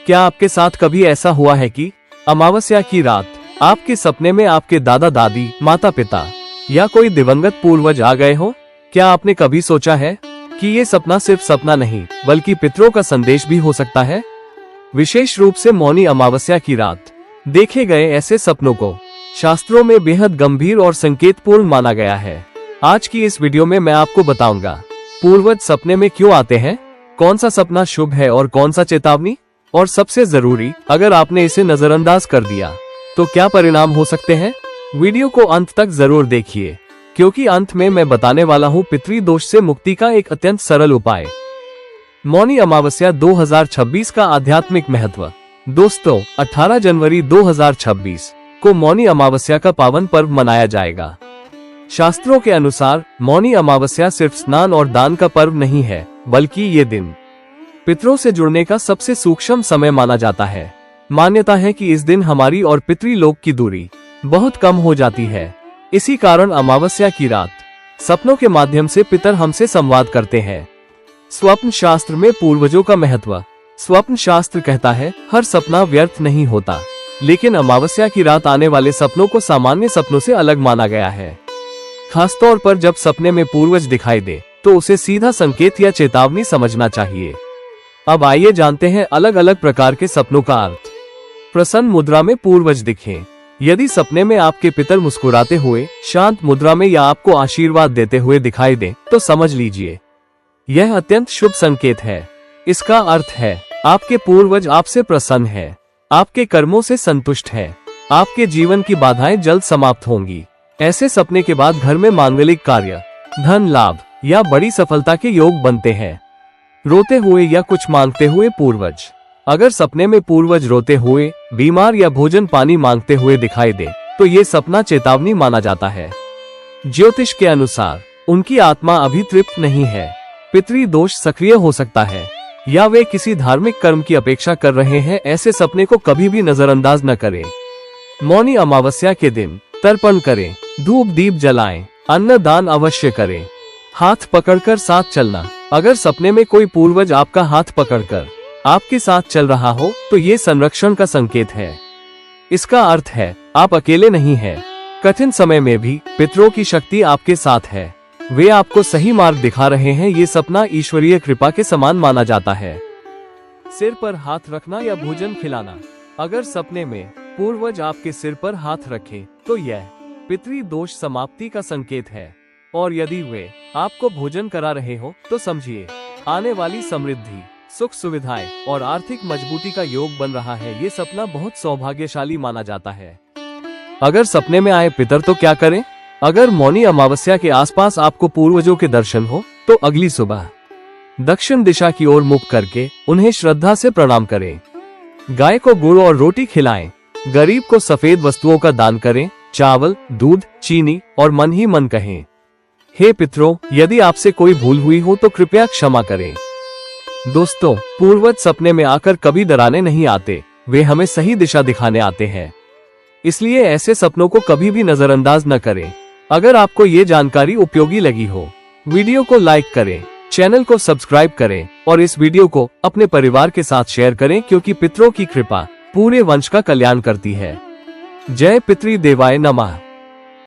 क्या आपके साथ कभी ऐसा हुआ है कि अमावस्या की रात आपके सपने में आपके दादा दादी, माता पिता या कोई दिवंगत पूर्वज आ गए हो? क्या आपने कभी सोचा है कि ये सपना सिर्फ सपना नहीं बल्कि पितरों का संदेश भी हो सकता है? विशेष रूप से मौनी अमावस्या की रात देखे गए ऐसे सपनों को शास्त्रों में बेहद गंभीर और संकेतपूर्ण माना गया है। आज की इस वीडियो में मैं आपको बताऊंगा पूर्वज सपने में क्यों आते हैं, कौन सा सपना शुभ है और कौन सा चेतावनी, और सबसे जरूरी, अगर आपने इसे नजरअंदाज कर दिया तो क्या परिणाम हो सकते हैं। वीडियो को अंत तक जरूर देखिए, क्योंकि अंत में मैं बताने वाला हूँ पितृ दोष से मुक्ति का एक अत्यंत सरल उपाय। मौनी अमावस्या 2026 का आध्यात्मिक महत्व। दोस्तों, 18 जनवरी 2026 को मौनी अमावस्या का पावन पर्व मनाया जाएगा। शास्त्रों के अनुसार मौनी अमावस्या सिर्फ स्नान और दान का पर्व नहीं है, बल्कि ये दिन पितरों से जुड़ने का सबसे सूक्ष्म समय माना जाता है। मान्यता है कि इस दिन हमारी और पितृलोक की दूरी बहुत कम हो जाती है। इसी कारण अमावस्या की रात सपनों के माध्यम से पितर हमसे संवाद करते हैं। स्वप्न शास्त्र में पूर्वजों का महत्व। स्वप्न शास्त्र कहता है हर सपना व्यर्थ नहीं होता, लेकिन अमावस्या की रात आने वाले सपनों को सामान्य सपनों से अलग माना गया है। खासतौर पर जब सपने में पूर्वज दिखाई दे तो उसे सीधा संकेत या चेतावनी समझना चाहिए। अब आइए जानते हैं अलग अलग प्रकार के सपनों का अर्थ। प्रसन्न मुद्रा में पूर्वज दिखें। यदि सपने में आपके पितर मुस्कुराते हुए, शांत मुद्रा में या आपको आशीर्वाद देते हुए दिखाई दें, तो समझ लीजिए यह अत्यंत शुभ संकेत है। इसका अर्थ है आपके पूर्वज आपसे प्रसन्न है, आपके कर्मों से संतुष्ट है, आपके जीवन की बाधाएं जल्द समाप्त होंगी। ऐसे सपने के बाद घर में मांगलिक कार्य, धन लाभ या बड़ी सफलता के योग बनते हैं। रोते हुए या कुछ मांगते हुए पूर्वज। अगर सपने में पूर्वज रोते हुए, बीमार या भोजन पानी मांगते हुए दिखाई दे तो ये सपना चेतावनी माना जाता है। ज्योतिष के अनुसार उनकी आत्मा अभी तृप्त नहीं है, पितृ दोष सक्रिय हो सकता है या वे किसी धार्मिक कर्म की अपेक्षा कर रहे हैं। ऐसे सपने को कभी भी नजरअंदाज न करें। मौनी अमावस्या के दिन तर्पण करें, धूप दीप जलाएं, अन्न दान अवश्य करें। हाथ पकड़कर साथ चलना। अगर सपने में कोई पूर्वज आपका हाथ पकड़कर आपके साथ चल रहा हो तो ये संरक्षण का संकेत है। इसका अर्थ है आप अकेले नहीं हैं। कठिन समय में भी पितरों की शक्ति आपके साथ है, वे आपको सही मार्ग दिखा रहे हैं। ये सपना ईश्वरीय कृपा के समान माना जाता है। सिर पर हाथ रखना या भोजन खिलाना। अगर सपने में पूर्वज आपके सिर पर हाथ रखें तो यह पितृ दोष समाप्ति का संकेत है, और यदि वे आपको भोजन करा रहे हो तो समझिए आने वाली समृद्धि, सुख सुविधाएं और आर्थिक मजबूती का योग बन रहा है। ये सपना बहुत सौभाग्यशाली माना जाता है। अगर सपने में आए पितर तो क्या करें? अगर मौनी अमावस्या के आसपास आपको पूर्वजों के दर्शन हो तो अगली सुबह दक्षिण दिशा की ओर मुख करके उन्हें श्रद्धा से प्रणाम करें। गाय को गुड़ और रोटी खिलाएं। गरीब को सफेद वस्तुओं का दान करें, चावल, दूध, चीनी, और मन ही मन कहें, हे पितरों, यदि आपसे कोई भूल हुई हो तो कृपया क्षमा करें। दोस्तों, पूर्वज सपने में आकर कभी डराने नहीं आते, वे हमें सही दिशा दिखाने आते हैं। इसलिए ऐसे सपनों को कभी भी नजरअंदाज न करें। अगर आपको ये जानकारी उपयोगी लगी हो, वीडियो को लाइक करें, चैनल को सब्सक्राइब करें और इस वीडियो को अपने परिवार के साथ शेयर करें, क्योंकि पितरों की कृपा पूरे वंश का कल्याण करती है। जय पितृदेवाय नमः।